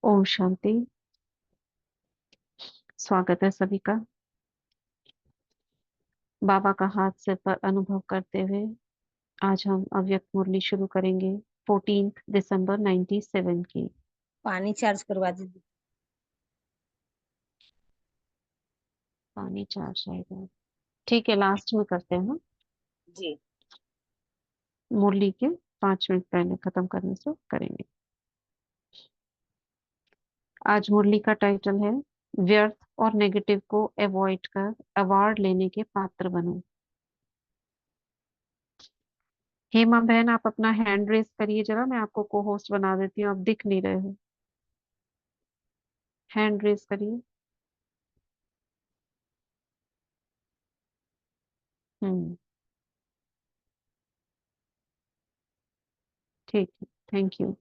ओम शांति। स्वागत है सभी का। बाबा का हाथ सिर पर अनुभव करते हुए आज हम अव्यक्त मुरली शुरू करेंगे। 14 दिसंबर 97 की। पानी चार्ज करवा दीजिए। पानी चार शायद। ठीक है, लास्ट में करते हैं ना। जी। मुरली के 5 मिनट पहले खत्म करने से करेंगे। आज मुरली का टाइटल है व्यर्थ और नेगेटिव को अवॉइड कर अवार्ड लेने के पात्र बनो। हेमा बहन, आप अपना हैंड रेस करिए जरा, मैं आपको को होस्ट बना देती हूँ। आप दिख नहीं रहे हो, हैंड रेस करिए। हम्म। ठीक है, थैंक यू।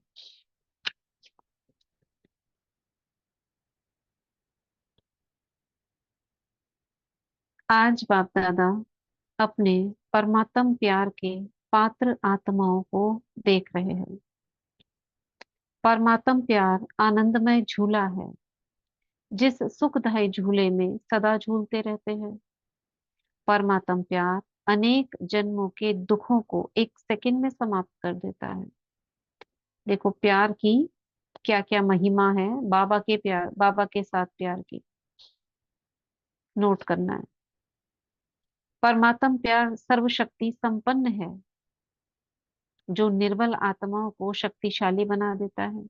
आज बाप दादा अपने परमात्म प्यार के पात्र आत्माओं को देख रहे हैं। परमात्म प्यार आनंदमय झूला है, जिस सुखदायी झूले में सदा झूलते रहते हैं। परमात्म प्यार अनेक जन्मों के दुखों को एक सेकंड में समाप्त कर देता है। देखो प्यार की क्या क्या महिमा है। बाबा के प्यार, बाबा के साथ प्यार की नोट करना है। परमात्म प्यार सर्वशक्ति संपन्न है, जो निर्बल आत्माओं को शक्तिशाली बना देता है।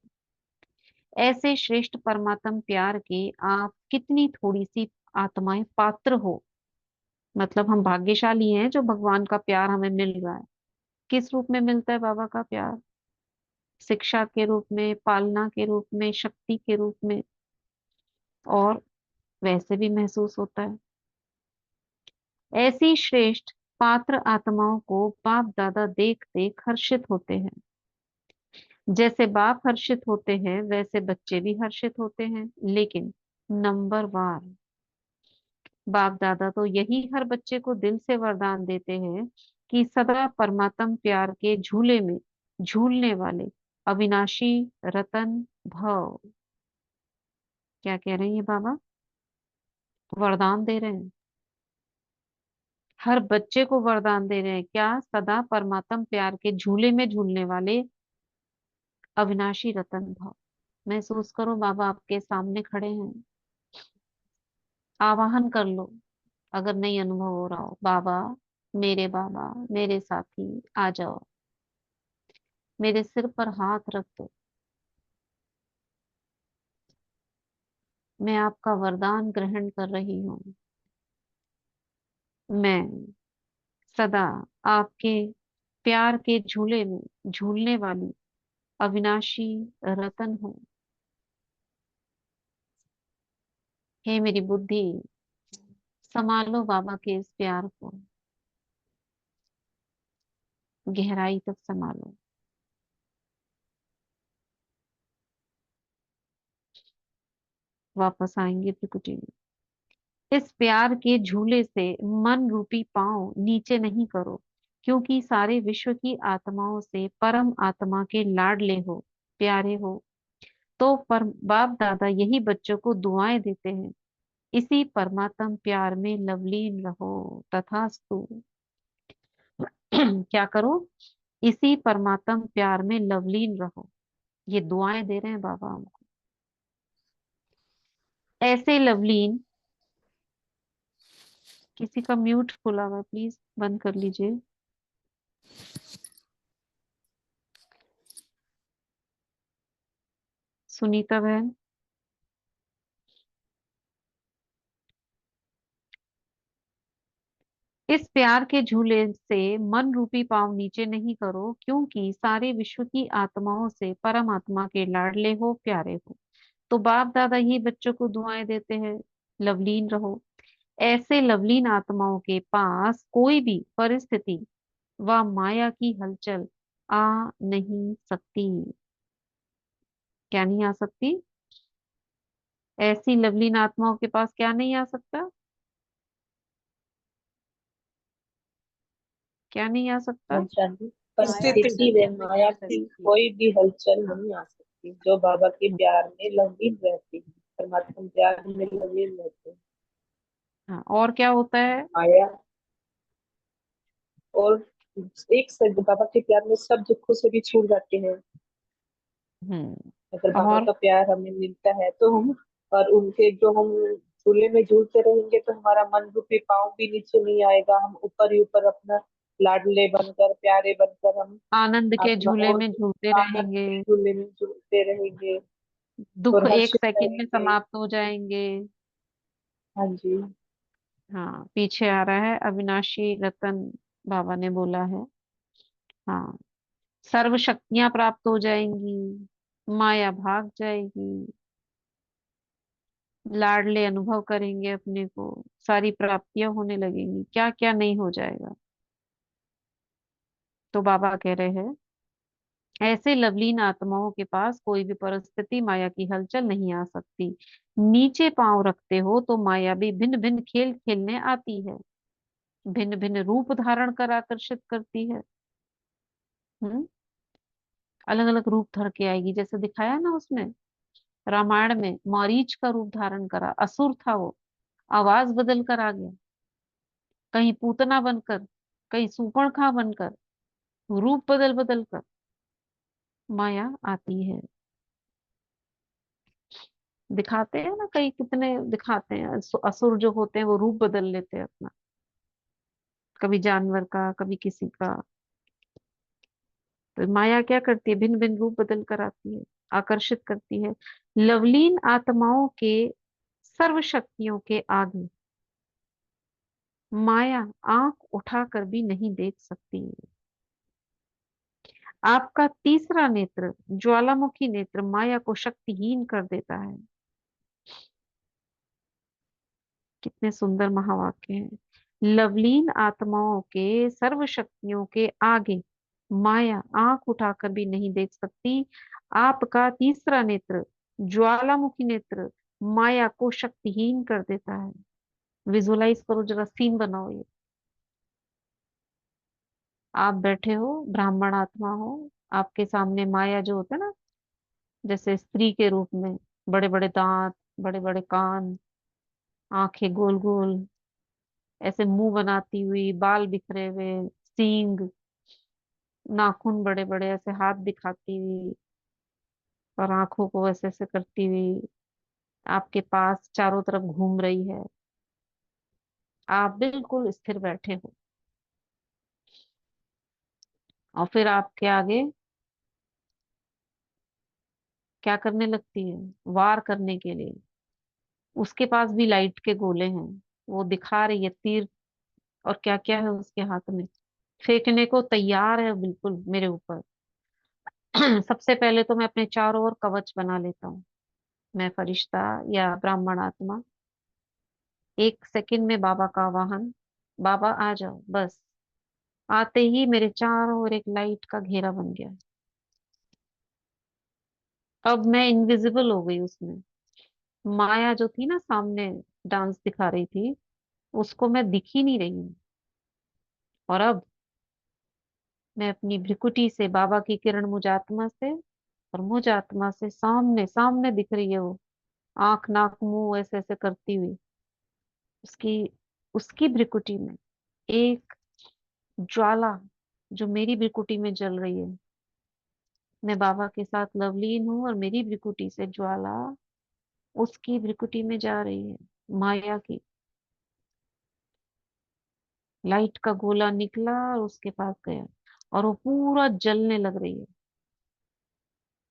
ऐसे श्रेष्ठ परमात्म प्यार के आप कितनी थोड़ी सी आत्माएं पात्र हो। मतलब हम भाग्यशाली हैं जो भगवान का प्यार हमें मिल रहा है। किस रूप में मिलता है बाबा का प्यार? शिक्षा के रूप में, पालना के रूप में, शक्ति के रूप में, और वैसे भी महसूस होता है। ऐसी श्रेष्ठ पात्र आत्माओं को बाप दादा देख देख हर्षित होते हैं। जैसे बाप हर्षित होते हैं वैसे बच्चे भी हर्षित होते हैं, लेकिन नंबर वार। बाप दादा तो यही हर बच्चे को दिल से वरदान देते हैं कि सदा परमात्म प्यार के झूले में झूलने वाले अविनाशी रतन भव। क्या कह रहे हैं ये बाबा? वरदान दे रहे हैं, हर बच्चे को वरदान दे रहे हैं। क्या? सदा परमात्म प्यार के झूले में झूलने वाले अविनाशी रतन भव। महसूस करो बाबा आपके सामने खड़े हैं। आवाहन कर लो अगर नहीं अनुभव हो रहा हो। बाबा, मेरे साथी, आ जाओ, मेरे सिर पर हाथ रख दो। मैं आपका वरदान ग्रहण कर रही हूँ। मैं सदा आपके प्यार के झूले में झूलने वाली अविनाशी रतन हूँ। हे मेरी बुद्धि, संभालो बाबा के इस प्यार को, गहराई तक संभालो। वापस आएंगे प्रकृति में। इस प्यार के झूले से मन रूपी पांव नीचे नहीं करो, क्योंकि सारे विश्व की आत्माओं से परम आत्मा के लाडले हो, प्यारे हो। तो पर बाप दादा यही बच्चों को दुआएं देते हैं। इसी परमात्म प्यार में लवलीन रहो, तथास्तु। क्या करो? इसी परमात्म प्यार में लवलीन रहो। ये दुआएं दे रहे हैं बाबा हमको। ऐसे लवलीन। किसी का म्यूट खुला हुआ है, प्लीज बंद कर लीजिए। सुनीता बहन। इस प्यार के झूले से मन रूपी पांव नीचे नहीं करो, क्योंकि सारे विश्व की आत्माओं से परमात्मा के लाडले हो, प्यारे हो। तो बाप दादा ही बच्चों को दुआएं देते हैं, लवलीन रहो। ऐसे लवलीन आत्माओं के पास कोई भी परिस्थिति व माया की हलचल आ नहीं सकती। क्या नहीं आ सकती? ऐसी लवलीन आत्माओं के पास क्या नहीं आ सकता? क्या नहीं आ सकता? हम शांति माया की परिस्थिति व हलचल नहीं माया आ की सकती। कोई भी हलचल नहीं आ सकती। रहती, जो बाबा के प्यार में लवीन रहती है, परमात्मा प्यार में लवीन रहते हैं। हाँ, और क्या होता है? माया और एक से बाबा के प्यार में सब दुखों से भी छूट जाते हैं। हम्म। अगर बाबा और का प्यार हमें मिलता है तो हम, और उनके जो हम झूले में झूलते रहेंगे तो हमारा मन रूपी पाँव भी नीचे नहीं आएगा, हम ऊपर ही ऊपर अपना लाडले बनकर प्यारे बनकर हम आनंद के अपना झूले और में झूलते आनंद रहेंगे। के झूले में झूलते रहेंगे दुख और एक हर्षित सेकंड में रहेंगे। समाप्त हो जाएंगे। हाँ जी। हाँ, पीछे आ रहा है, अविनाशी रतन बाबा ने बोला है। हाँ, सर्व शक्तियां प्राप्त हो जाएंगी, माया भाग जाएगी, लाडले अनुभव करेंगे अपने को, सारी प्राप्तियां होने लगेंगी, क्या क्या नहीं हो जाएगा। तो बाबा कह रहे हैं, ऐसे लवलीन आत्माओं के पास कोई भी परिस्थिति माया की हलचल नहीं आ सकती। नीचे पांव रखते हो तो माया भी भिन्न भिन्न खेल खेलने आती है, भिन्न भिन्न रूप धारण कर आकर्षित करती है। हम्म। अलग अलग रूप धर के आएगी, जैसे दिखाया ना उसमें, रामायण में मारीच का रूप धारण करा, असुर था वो, आवाज बदल कर आ गया, कहीं पूतना बनकर, कहीं सूपणखा बनकर, रूप बदल बदल कर माया आती है। दिखाते हैं ना, कई कितने दिखाते हैं, असुर जो होते हैं वो रूप बदल लेते हैं अपना, कभी जानवर का, कभी किसी का। तो माया क्या करती है, भिन्न भिन्न रूप बदल कर आती है, आकर्षित करती है। लवलीन आत्माओं के सर्व शक्तियों के आगे माया आंख उठाकर भी नहीं देख सकती। आपका तीसरा नेत्र, ज्वालामुखी नेत्र, माया को शक्तिहीन कर देता है। कितने सुंदर महावाक्य हैं। लवलीन आत्माओं के सर्व शक्तियों के आगे माया आंख उठाकर भी नहीं देख सकती। आपका तीसरा नेत्र, ज्वालामुखी नेत्र, माया को शक्तिहीन कर देता है। विजुलाइज करो जरा, सीन बनाओ ये। आप बैठे हो, ब्राह्मण आत्मा हो, आपके सामने माया जो होता है ना, जैसे स्त्री के रूप में, बड़े बड़े दांत, बड़े बड़े कान, आंखें गोल गोल, ऐसे मुंह बनाती हुई, बाल बिखरे हुए, सींग, नाखून बड़े बड़े, ऐसे हाथ दिखाती हुई और आंखों को ऐसे ऐसे करती हुई आपके पास चारों तरफ घूम रही है। आप बिल्कुल स्थिर बैठे हो, और फिर आपके आगे क्या करने लगती है, वार करने के लिए। उसके पास भी लाइट के गोले हैं, वो दिखा रही है तीर, और क्या क्या है उसके हाथ में, फेंकने को तैयार है बिल्कुल मेरे ऊपर। सबसे पहले तो मैं अपने चारों ओर कवच बना लेता हूँ, मैं फरिश्ता या ब्राह्मण आत्मा, एक सेकंड में बाबा का आवाहन, बाबा आ जाओ, बस आते ही मेरे चारों ओर एक लाइट का घेरा बन गया। अब मैं इनविजिबल हो गई उसमें। माया जो थी ना सामने, डांस दिखा रही थी, उसको मैं दिख ही नहीं रही हूँ। और अब मैं अपनी भ्रिकुटी से बाबा की किरण मुझ आत्मा से, और मुझ आत्मा से सामने सामने दिख रही है वो, आंख नाक मुंह ऐसे ऐसे करती हुई, उसकी उसकी भ्रिकुटी में एक ज्वाला जो मेरी भ्रिकुटी में जल रही है। मैं बाबा के साथ लवलीन हूँ और मेरी भ्रिकुटी से ज्वाला उसकी भ्रिकुटी में जा रही है, माया की। लाइट का गोला निकला और उसके पास गया, और वो पूरा जलने लग रही है।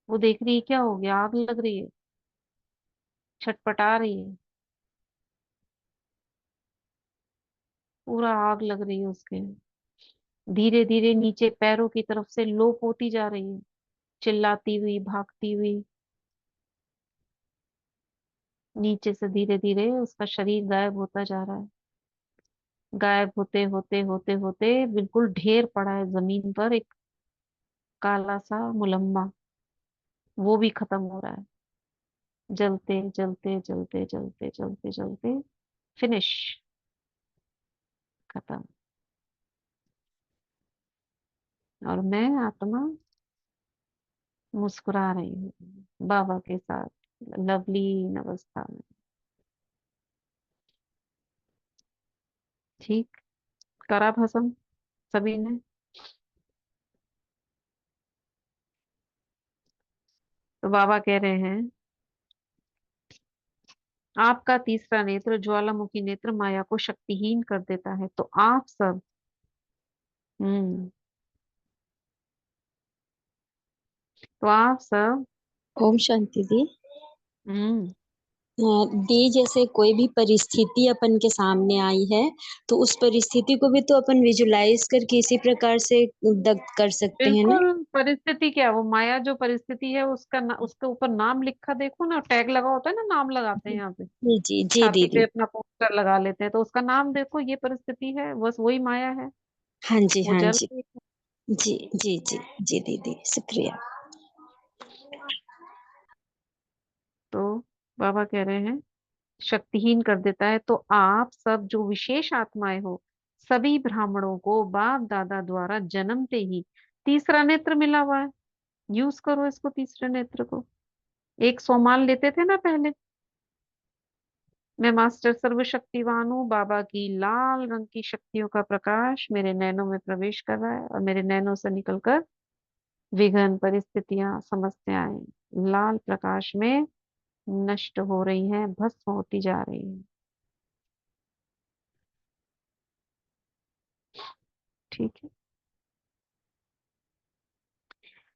वो देख रही है क्या हो गया, आग लग रही है, छटपटा रही है, पूरा आग लग रही है उसके। धीरे धीरे नीचे पैरों की तरफ से लोप होती जा रही है, चिल्लाती हुई, भागती हुई, नीचे से धीरे धीरे उसका शरीर गायब होता जा रहा है। गायब होते होते होते होते बिल्कुल ढेर पड़ा है जमीन पर, एक काला सा मुलम्मा, वो भी खत्म हो रहा है। जलते जलते जलते जलते जलते जलते फिनिश, खत्म। और मैं आत्मा मुस्कुरा रही हूँ बाबा के साथ लवलीन अवस्था में। ठीक, करा भस्म सभी ने। तो बाबा कह रहे हैं, आपका तीसरा नेत्र ज्वालामुखी नेत्र माया को शक्तिहीन कर देता है, तो आप सब, हम्म, तो आप सब, ओम शांति दी। हम्म, दी, जैसे कोई भी परिस्थिति अपन के सामने आई है, तो उस परिस्थिति को भी तो अपन विजुलाइज करके इसी प्रकार से दग्ध कर सकते हैं ना। बिल्कुल। परिस्थिति क्या, वो माया जो परिस्थिति है उसका उसके ऊपर नाम लिखा देखो ना, टैग लगा होता है ना, नाम लगाते हैं यहाँ पे, जी जी जी छाती पे दीदी। अपना पोस्टर लगा लेते हैं, तो उसका नाम देखो, ये परिस्थिति है, बस वही माया है। हाँ जी वो हाँ जल जी। रही है। जी जी जी जी दीदी, शुक्रिया। तो बाबा कह रहे हैं शक्तिहीन कर देता है, तो आप सब जो विशेष आत्माएं हो, सभी ब्राह्मणों को बाप दादा द्वारा जन्मते ही तीसरा नेत्र मिला हुआ है। यूज करो इसको, तीसरे नेत्र को। एक सोमान लेते थे ना पहले, मैं मास्टर सर्वशक्तिवान हूँ, बाबा की लाल रंग की शक्तियों का प्रकाश मेरे नैनों में प्रवेश कर रहा है, और मेरे नैनों से निकलकर विघ्न परिस्थितियां समस्याएं लाल प्रकाश में नष्ट हो रही हैं, भस्म होती जा रही है। ठीक है।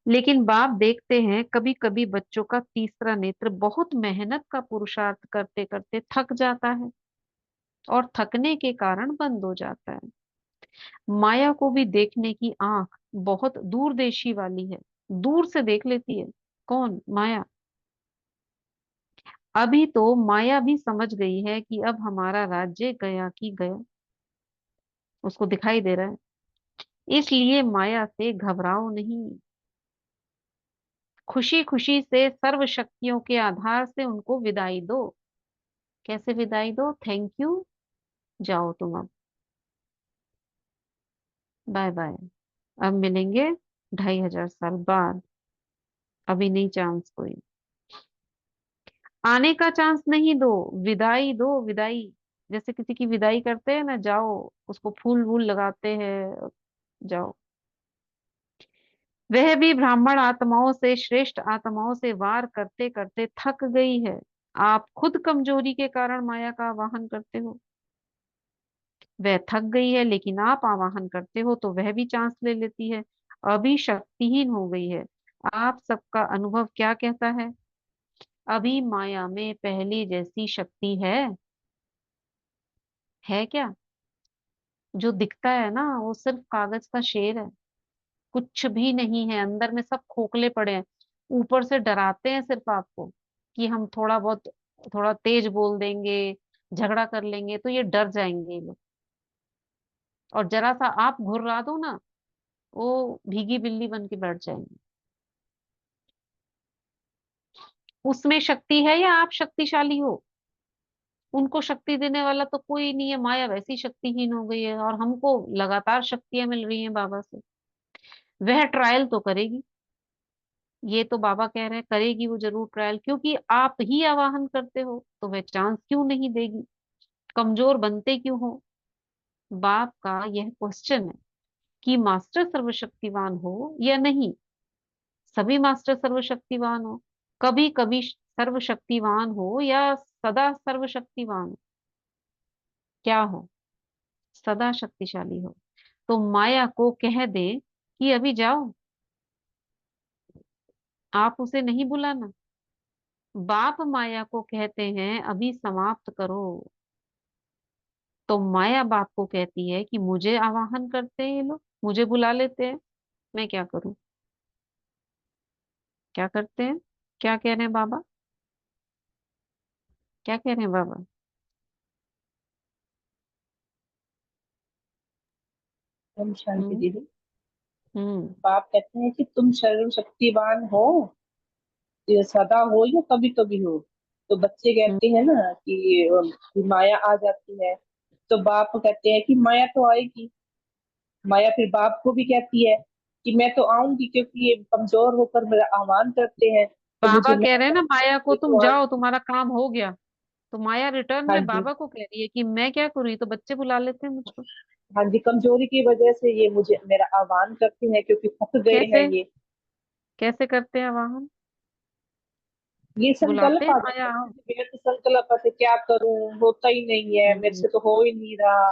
लेकिन बाप देखते हैं कभी कभी बच्चों का तीसरा नेत्र बहुत मेहनत का पुरुषार्थ करते करते थक जाता है, और थकने के कारण बंद हो जाता है। माया को भी देखने की आंख बहुत दूरदेशी वाली है, दूर से देख लेती है। कौन? माया। अभी तो माया भी समझ गई है कि अब हमारा राज्य गया की गया, उसको दिखाई दे रहा है। इसलिए माया से घबराओ नहीं, खुशी खुशी से सर्व शक्तियों के आधार से उनको विदाई दो। कैसे विदाई दो? थैंक यू, जाओ तुम अब, बाय बाय, अब मिलेंगे 2500 साल बाद, अभी नहीं चांस कोई। आने का चांस नहीं दो, विदाई दो, विदाई। जैसे किसी की विदाई करते हैं ना, जाओ, उसको फूल वूल लगाते हैं, जाओ। वह भी ब्राह्मण आत्माओं से श्रेष्ठ आत्माओं से वार करते करते थक गई है। आप खुद कमजोरी के कारण माया का आवाहन करते हो। वह थक गई है, लेकिन आप आवाहन करते हो तो वह भी चांस ले लेती है। अभी शक्तिहीन हो गई है। आप सबका अनुभव क्या कहता है? अभी माया में पहले जैसी शक्ति है क्या? जो दिखता है ना, वो सिर्फ कागज का शेर है, कुछ भी नहीं है अंदर में, सब खोखले पड़े हैं। ऊपर से डराते हैं सिर्फ आपको कि हम थोड़ा बहुत, थोड़ा तेज बोल देंगे, झगड़ा कर लेंगे तो ये डर जाएंगे ये लोग, और जरा सा आप घुर्रा दो ना, वो भीगी बिल्ली बन के बैठ जाएंगे। उसमें शक्ति है या आप शक्तिशाली हो? उनको शक्ति देने वाला तो कोई नहीं है, माया वैसी शक्तिहीन हो गई है, और हमको लगातार शक्तियां मिल रही हैं बाबा से। वह ट्रायल तो करेगी, ये तो बाबा कह रहे हैं, करेगी वो जरूर ट्रायल, क्योंकि आप ही आवाहन करते हो, तो वह चांस क्यों नहीं देगी? कमजोर बनते क्यों हो? बाप का यह क्वेश्चन है कि मास्टर सर्वशक्तिवान हो या नहीं। सभी मास्टर सर्वशक्तिवान हो, कभी कभी सर्वशक्तिवान हो, या सदा सर्वशक्तिवान हो? क्या हो? सदा शक्तिशाली हो। तो माया को कह दे कि अभी जाओ, आप उसे नहीं बुलाना। बाप माया को कहते हैं अभी समाप्त करो, तो माया बाप को कहती है कि मुझे आवाहन करते हैं ये लोग, मुझे बुला लेते हैं, मैं क्या करूं? क्या करते हैं? क्या कह रहे हैं बाबा? क्या कह रहे हैं बाबा? हम शांति हम्म, दीदी। हम्म, बाप कहते हैं कि तुम सर्वशक्तिवान हो, ये सदा हो या कभी कभी हो। तो बच्चे हम्म, कहते हैं ना कि माया आ जाती है, तो बाप कहते हैं कि माया तो आएगी। माया फिर बाप को भी कहती है कि मैं तो आऊंगी, क्योंकि ये कमजोर होकर मेरा आह्वान करते हैं, तो मुझे बाबा मैं कह रहे हैं ना माया को, ये तुम तो जाओ तुम्हारा काम हो गया। तो माया रिटर्न हाँ में जी। बाबा को कह रही है कि मैं क्या करूँ, ये तो बच्चे बुला लेते हैं मुझको। हाँ जी, कमजोरी की वजह से ये मुझे मेरा आह्वान करते हैं, क्योंकि थक गए हैं कैसे, ये। कैसे करते हैं वाहन? ये बुलाते संकल्प हैं आ माया जाता है आओ। ना, व्यर्थ संकल्प आते, क्या करूं, होता ही नहीं है, मेरे हम्म। से तो हो ही नहीं रहा।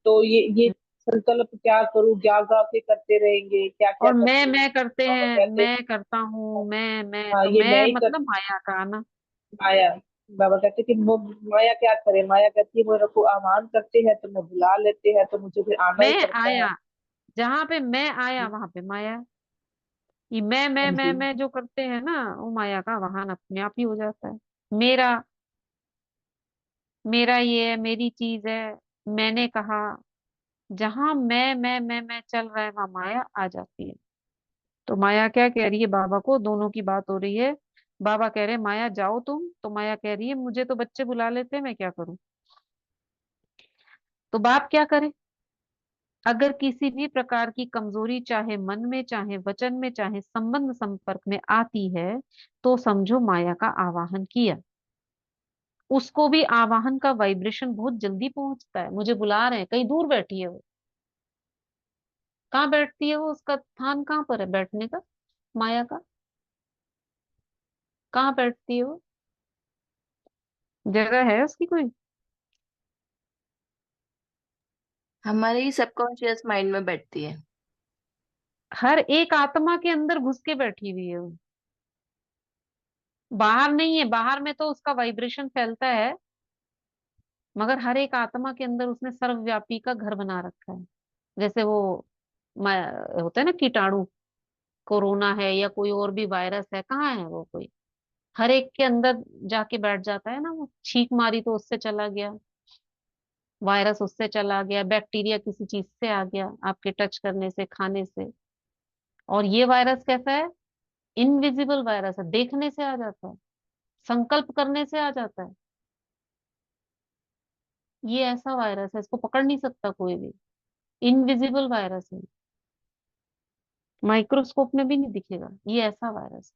तो ये संकल्प क्या करूं, क्या गा के करते रहेंगे, क्या क्या और करते मैं रहेंगे। करते बाबा हैं, कहते, मैं करता हूँ, मैं हाँ तो ये मैं मैं ही कर, मतलब माया का ना। माया। बाबा कहते कि माया क्या करे, माया कहती है मेरे को आह्वान करते हैं तो मैं बुला लेते हैं, तो मुझे फिर आना ही मैं पड़ता है। आया, जहां पे मैं आया वहां पे माया। ये मैं हाँ मैं मैं जी। मैं जो करते हैं ना, वो माया का वाहन अपने आप ही हो जाता है। मेरा, मेरा ये है, मेरी चीज है, मैंने कहा। जहां मैं चल रहा है वहां माया आ जाती है। तो माया क्या कह रही है बाबा को, दोनों की बात हो रही है। बाबा कह रहे हैं माया जाओ तुम, तो माया कह रही है मुझे तो बच्चे बुला लेते हैं, मैं क्या करूं। तो बाप क्या करे? अगर किसी भी प्रकार की कमजोरी चाहे मन में, चाहे वचन में, चाहे संबंध संपर्क में आती है, तो समझो माया का आवाहन किया। उसको भी आवाहन का वाइब्रेशन बहुत जल्दी पहुंचता है। मुझे बुला रहे हैं, कहीं दूर बैठी है वो। कहाँ बैठती है वो, उसका स्थान कहाँ पर है बैठने का, माया का? कहाँ बैठती है वो? जगह है उसकी कोई? हमारे ही सबकॉन्शियस माइंड में बैठती है। हर एक आत्मा के अंदर घुस के बैठी हुई है वो। बाहर नहीं है, बाहर में तो उसका वाइब्रेशन फैलता है, मगर हर एक आत्मा के अंदर उसने सर्वव्यापी का घर बना रखा है। जैसे वो होता है ना कीटाणु, कोरोना है या कोई और भी वायरस है, कहाँ है वो कोई? हर एक के अंदर जाके बैठ जाता है ना। वो छींक मारी तो उससे चला गया, वायरस उससे चला गया, बैक्टीरिया किसी चीज से आ गया, आपके टच करने से, खाने से। और ये वायरस कैसा है? इनविजिबल वायरस है, देखने से आ जाता है, संकल्प करने से आ जाता है। ये ऐसा वायरस है, इसको पकड़ नहीं सकता कोई भी। इनविजिबल वायरस है, माइक्रोस्कोप में भी नहीं दिखेगा, ये ऐसा वायरस।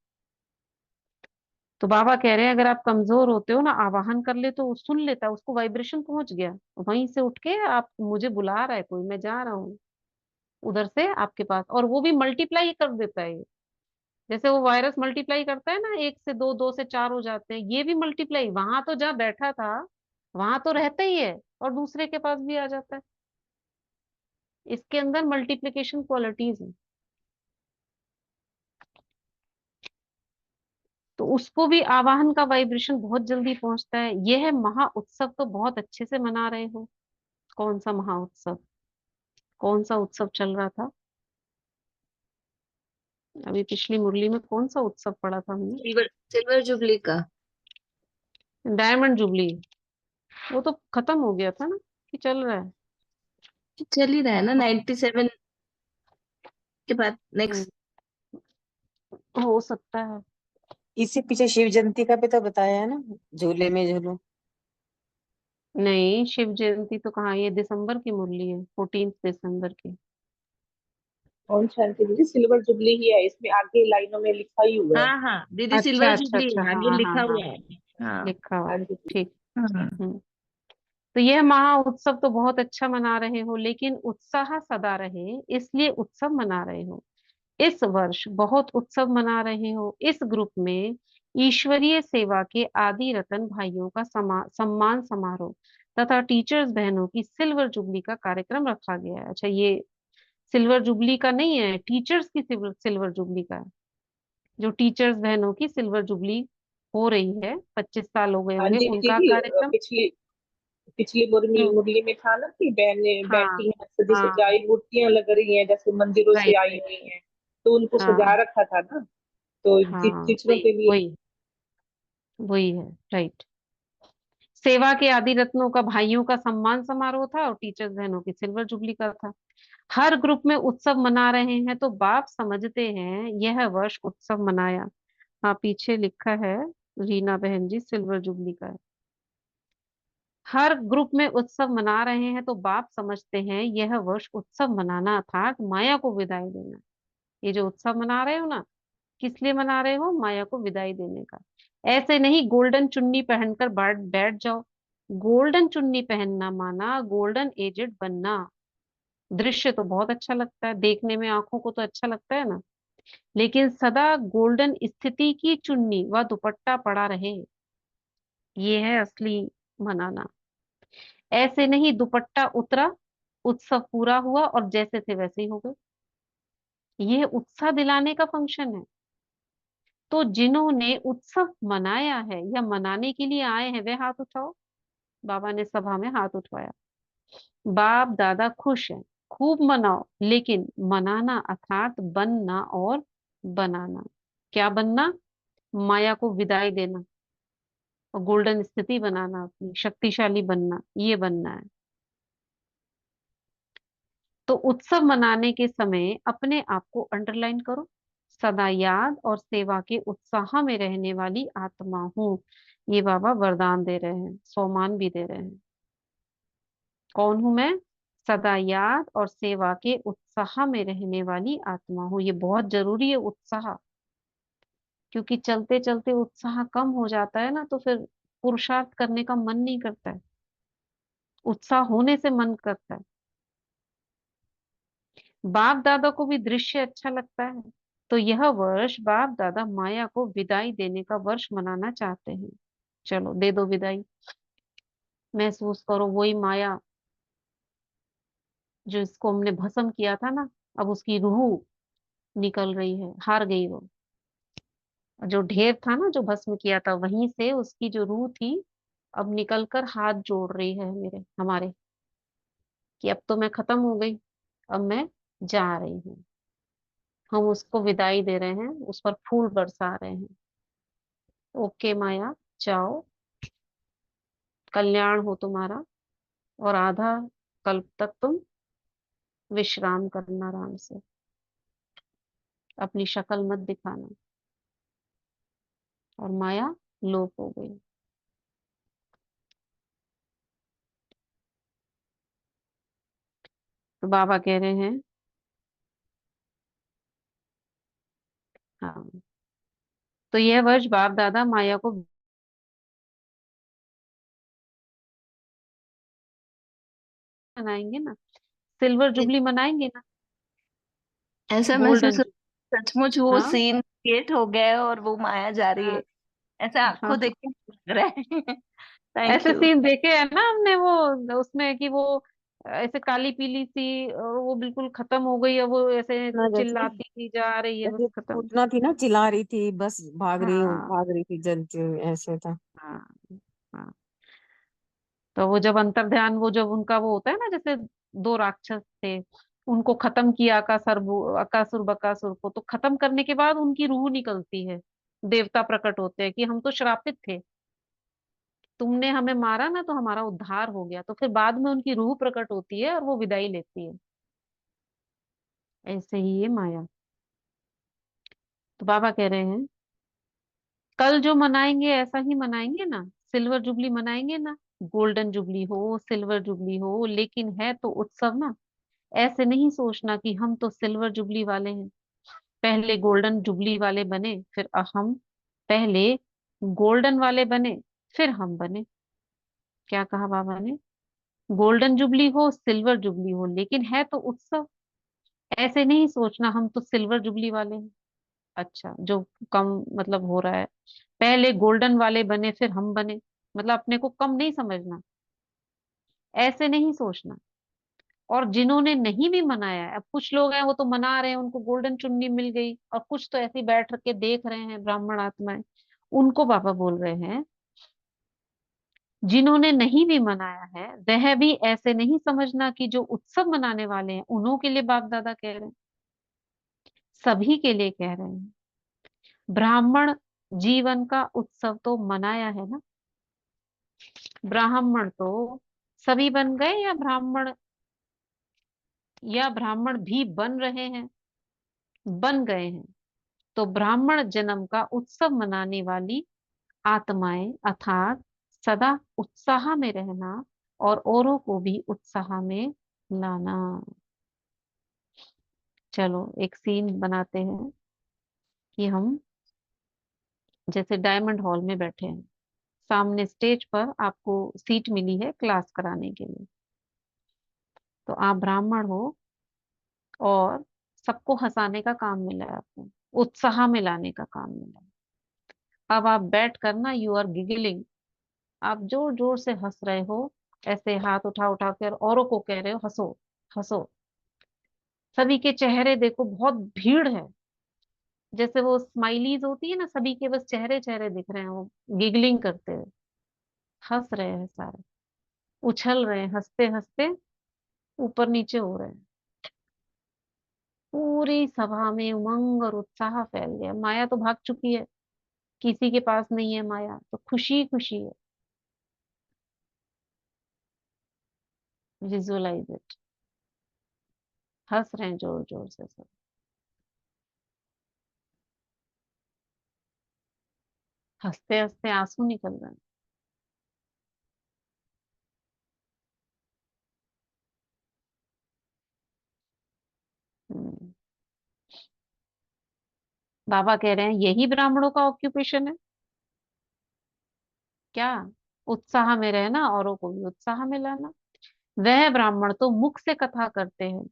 तो बाबा कह रहे हैं अगर आप कमजोर होते हो ना, आवाहन कर ले तो वो सुन लेता है, उसको वाइब्रेशन पहुंच गया, वहीं से उठ के आप, मुझे बुला रहा है कोई, मैं जा रहा हूँ उधर से आपके पास। और वो भी मल्टीप्लाई कर देता है ये। जैसे वो वायरस मल्टीप्लाई करता है ना, एक से दो, दो से चार हो जाते हैं, ये भी मल्टीप्लाई, वहां तो जहाँ बैठा था वहां तो रहता ही है, और दूसरे के पास भी आ जाता है। इसके अंदर मल्टीप्लिकेशन क्वालिटीज है। तो उसको भी आवाहन का वाइब्रेशन बहुत जल्दी पहुंचता है। यह है महा उत्सव, तो बहुत अच्छे से मना रहे हो। कौन सा महा उत्सव? कौन सा उत्सव चल रहा था अभी पिछली मुरली में? कौन सा उत्सव पढ़ा था हमने? सिल्वर सिल्वर जुबली का। Diamond jubilee. वो तो खत्म हो गया था ना, कि चल रहा है? चल ही रहा है ना, 97 के बाद हम्म, नेक्स्ट। हो सकता है। इससे पीछे शिव जयंती का भी तो बताया है ना, झूले में झूलो। नहीं, शिव जयंती तो कहाँ, ये दिसंबर की मुरली है, 14 दिसंबर की। कौन शांति दीदी, सिल्वर जुबली ही है, इसमें आगे लाइनों में लिखा ही हुआ है। हाँ हाँ दीदी, अच्छा सिल्वर अच्छा जुबली अच्छा, है, आगे हाँ हाँ लिखा हाँ, हुआ है। हाँ। लिखा हुआ हाँ है। जी। ठीक। हाँ। हम्म। तो यह महा उत्सव तो बहुत अच्छा मना रहे हो, लेकिन उत्साह सदा रहे इसलिए उत्सव मना रहे हो। इस वर्ष बहुत उत्सव मना रहे हो। इस ग्रुप में ईश्वरीय सेवा के आदि रतन भाइयों का सम्मान समारोह तथा टीचर्स बहनों की सिल्वर जुबली का कार्यक्रम रखा गया है। अच्छा, ये सिल्वर जुबली का नहीं है, टीचर्स की सिल्वर सिल्वर जुबली का है। जो टीचर्स बहनों की सिल्वर जुबली हो रही है, 25 साल हो गए हाँ होंगे जी उनका दीदी, कार्यक्रम। पिछली पिछली मुरली हम्म। मुरली में था ना कि बहनें हाँ बैठी हैं, सजी हाँ, सजाई मूर्तियां लग रही हैं, जैसे मंदिरों से राइट आई राइट। हुई हैं, तो उनको सजा हाँ रखा था ना, तो हाँ, टीचरों वही के लिए। वही, वही है, राइट। सेवा के आदि रत्नों का भाइयों का सम्मान समारोह था, और टीचर्स बहनों की सिल्वर जुबली का था। हर ग्रुप में उत्सव मना रहे हैं, तो बाप समझते हैं यह वर्ष उत्सव मनाया। हाँ, पीछे लिखा है, रीना बहन जी, सिल्वर जुबली का है। हर ग्रुप में उत्सव मना रहे हैं, तो बाप समझते हैं यह वर्ष उत्सव मनाना था, माया को विदाई देना। ये जो उत्सव मना रहे हो ना, किस लिए मना रहे हो? माया को विदाई देने का। ऐसे नहीं गोल्डन चुन्नी पहनकर बैठ बैठ जाओ। गोल्डन चुन्नी पहनना माना गोल्डन एजेड बनना। दृश्य तो बहुत अच्छा लगता है देखने में, आंखों को तो अच्छा लगता है ना, लेकिन सदा गोल्डन स्थिति की चुन्नी व दुपट्टा पड़ा रहे, ये है असली मनाना। ऐसे नहीं दुपट्टा उतरा, उत्सव पूरा हुआ और जैसे थे वैसे ही हो गए। ये उत्साह दिलाने का फंक्शन है। तो जिन्होंने उत्सव मनाया है या मनाने के लिए आए हैं वे हाथ उठाओ। बाबा ने सभा में हाथ उठवाया। बाप दादा खुश हैं, खूब मनाओ, लेकिन मनाना अर्थात बनना और बनाना। क्या बनना? माया को विदाई देना और गोल्डन स्थिति बनाना, अपनी शक्तिशाली बनना, ये बनना है। तो उत्सव मनाने के समय अपने आप को अंडरलाइन करो, सदा याद और सेवा के उत्साह में रहने वाली आत्मा हूँ। ये बाबा वरदान दे रहे हैं, सोमान भी दे रहे हैं। कौन हूं मैं? सदा याद और सेवा के उत्साह में रहने वाली आत्मा हूँ। ये बहुत जरूरी है उत्साह, क्योंकि चलते चलते उत्साह कम हो जाता है ना, तो फिर पुरुषार्थ करने का मन नहीं करता है, उत्साह होने से मन करता है। बाप दादा को भी दृश्य अच्छा लगता है, तो यह वर्ष बाप दादा माया को विदाई देने का वर्ष मनाना चाहते हैं। चलो दे दो विदाई। महसूस करो वही माया जो इसको हमने भस्म किया था ना, अब उसकी रूह निकल रही है, हार गई वो। जो ढेर था ना जो भस्म किया था, वहीं से उसकी जो रूह थी अब निकल कर हाथ जोड़ रही है मेरे हमारे, कि अब तो मैं खत्म हो गई, अब मैं जा रही हूँ। हम उसको विदाई दे रहे हैं, उस पर फूल बरसा रहे हैं। ओके माया, जाओ, कल्याण हो तुम्हारा, और आधा कल्प तक तुम विश्राम करना आराम से, अपनी शक्ल मत दिखाना। और माया लोप हो गई। तो बाबा कह रहे हैं, हाँ, तो यह वर्ष बाप दादा माया को मनाएंगे ना, सिल्वर जुबली मनाएंगे ना, ऐसा महसूस गोल्डन हो, जुबली। सचमुच वो हाँ सीन क्रिएट हो गया है और वो माया जा रही हाँ है। ऐसा हाँ आंखों देख के लग रहा है। थैंक ऐसे यू। सीन देखे है ना हमने, वो उसमें कि वो ऐसे काली पीली सी, और वो बिल्कुल खत्म हो गई और वो ऐसे ना जैसे चिल्लाती थी जा रही है, बस जैसे खत्म। पूतना थी ना, चिल्ला रही थी, बस हाँ भाग रही थी जलते हुए, ऐसे था। हाँ हाँ। तो वो जब अंतर ध्यान, वो जब उनका वो होता है ना, जैसे दो राक्षस थे, उनको खत्म किया अकासुर बकासुर को, तो खत्म करने के बाद उनकी रूह निकलती है, देवता प्रकट होते हैं कि हम तो श्रापित थे, तुमने हमें मारा ना तो हमारा उद्धार हो गया। तो फिर बाद में उनकी रूह प्रकट होती है और वो विदाई लेती है। ऐसे ही ये माया। तो बाबा कह रहे हैं, कल जो मनाएंगे ऐसा ही मनाएंगे ना, सिल्वर जुबली मनाएंगे ना, गोल्डन जुबली हो सिल्वर जुबली हो, लेकिन है तो उत्सव ना। ऐसे नहीं सोचना कि हम तो सिल्वर जुबली वाले हैं, पहले गोल्डन जुबली वाले बने, फिर हम पहले गोल्डन वाले बने, फिर हम बने। क्या कहा बाबा ने? गोल्डन जुबली हो सिल्वर जुबली हो, लेकिन है तो उत्सव। ऐसे नहीं सोचना हम तो सिल्वर जुबली वाले हैं, अच्छा जो कम मतलब हो रहा है, पहले गोल्डन वाले बने फिर हम बने, मतलब अपने को कम नहीं समझना, ऐसे नहीं सोचना। और जिन्होंने नहीं भी मनाया है, अब कुछ लोग हैं वो तो मना रहे हैं, उनको गोल्डन चुन्नी मिल गई, और कुछ तो ऐसे ही बैठ के देख रहे हैं ब्राह्मण आत्माएं, उनको बाबा बोल रहे हैं, जिन्होंने नहीं भी मनाया है वह भी ऐसे नहीं समझना कि जो उत्सव मनाने वाले हैं उन्हों के लिए बाप दादा कह रहे हैं, सभी के लिए कह रहे हैं। ब्राह्मण जीवन का उत्सव तो मनाया है ना, ब्राह्मण तो सभी बन गए या ब्राह्मण भी बन रहे हैं, बन गए हैं। तो ब्राह्मण जन्म का उत्सव मनाने वाली आत्माएं अर्थात सदा उत्साह में रहना और औरों को भी उत्साह में लाना। चलो एक सीन बनाते हैं कि हम जैसे डायमंड हॉल में बैठे हैं, सामने स्टेज पर आपको सीट मिली है क्लास कराने के लिए। तो आप ब्राह्मण हो और सबको हंसाने का काम मिला है आपको, उत्साह में लाने का काम मिला है। अब आप बैठ कर ना, यू आर गिगलिंग, आप जोर जोर से हंस रहे हो, ऐसे हाथ उठा उठा कर औरों को कह रहे हो हंसो हंसो। सभी के चेहरे देखो, बहुत भीड़ है, जैसे वो स्माइलीज होती है ना, सभी के बस चेहरे चेहरे दिख रहे हैं, वो गिगलिंग करते हुए हंस रहे हैं सारे, उछल रहे हैं हंसते हंसते, ऊपर नीचे हो रहे हैं। पूरी सभा में उमंग और उत्साह फैल गया। माया तो भाग चुकी है, किसी के पास नहीं है माया, तो खुशी खुशी है। विजुअलाइज इट, हंस रहे हैं जोर जोर से सब, हंसते हंसते आंसू निकल रहे हैं। हम्म, बाबा कह रहे हैं यही ब्राह्मणों का ऑक्यूपेशन है क्या? उत्साह में रहना, औरों को भी उत्साह में लाना। वह ब्राह्मण तो मुख से कथा करते हैं,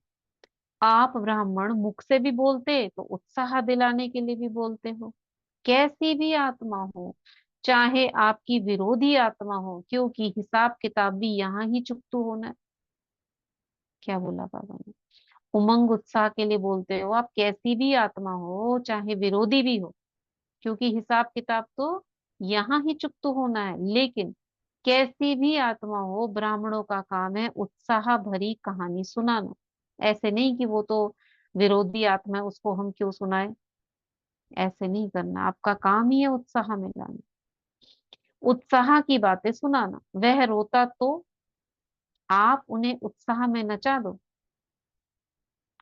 आप ब्राह्मण मुख से भी बोलते तो उत्साह दिलाने के लिए भी बोलते हो। कैसी भी आत्मा हो, चाहे आपकी विरोधी आत्मा हो, क्योंकि हिसाब किताब भी यहाँ ही चुकतू होना है। क्या बोला बाबा ने? उमंग उत्साह के लिए बोलते हो आप, कैसी भी आत्मा हो चाहे विरोधी भी हो, क्योंकि हिसाब किताब तो यहाँ ही चुकतू होना है। लेकिन कैसी भी आत्मा हो, ब्राह्मणों का काम है उत्साह भरी कहानी सुनाना। ऐसे नहीं कि वो तो विरोधी आत्मा है, उसको हम क्यों सुनाए। ऐसे नहीं करना, आपका काम ही है उत्साह में लाना, उत्साह की बातें सुनाना। वह रोता तो आप उन्हें उत्साह में नचा दो।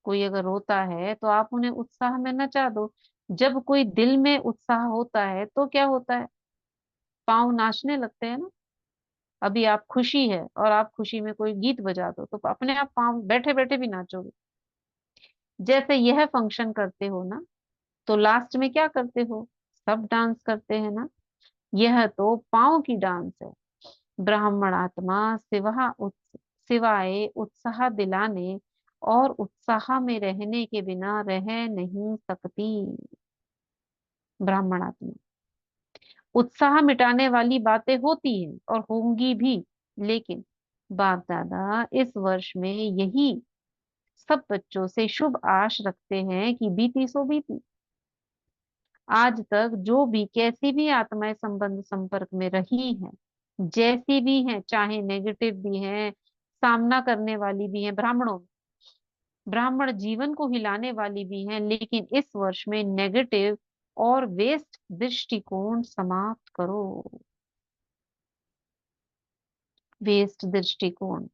कोई अगर रोता है तो आप उन्हें उत्साह में नचा दो। जब कोई दिल में उत्साह होता है तो क्या होता है, पाँव नाचने लगते हैं ना। अभी आप खुशी है और आप खुशी में कोई गीत बजा दो तो अपने आप पाँव बैठे बैठे भी नाचोगे। जैसे यह फंक्शन करते हो ना, तो लास्ट में क्या करते हो, सब डांस करते हैं ना। यह तो पाँव की डांस है। ब्राह्मण आत्मा सिवाय उत्साह दिलाने और उत्साह में रहने के बिना रह नहीं सकती। ब्राह्मण आत्मा उत्साह मिटाने वाली बातें होती हैं और होंगी भी, लेकिन बाप दादा इस वर्ष में यही सब बच्चों से शुभ आश रखते हैं कि बीती सो बीती। आज तक जो भी कैसी भी आत्माएं संबंध संपर्क में रही हैं, जैसी भी हैं, चाहे नेगेटिव भी हैं, सामना करने वाली भी हैं, ब्राह्मण जीवन को हिलाने वाली भी हैं, लेकिन इस वर्ष में नेगेटिव और वेस्ट दृष्टिकोण समाप्त करो। वेस्ट दृष्टिकोण,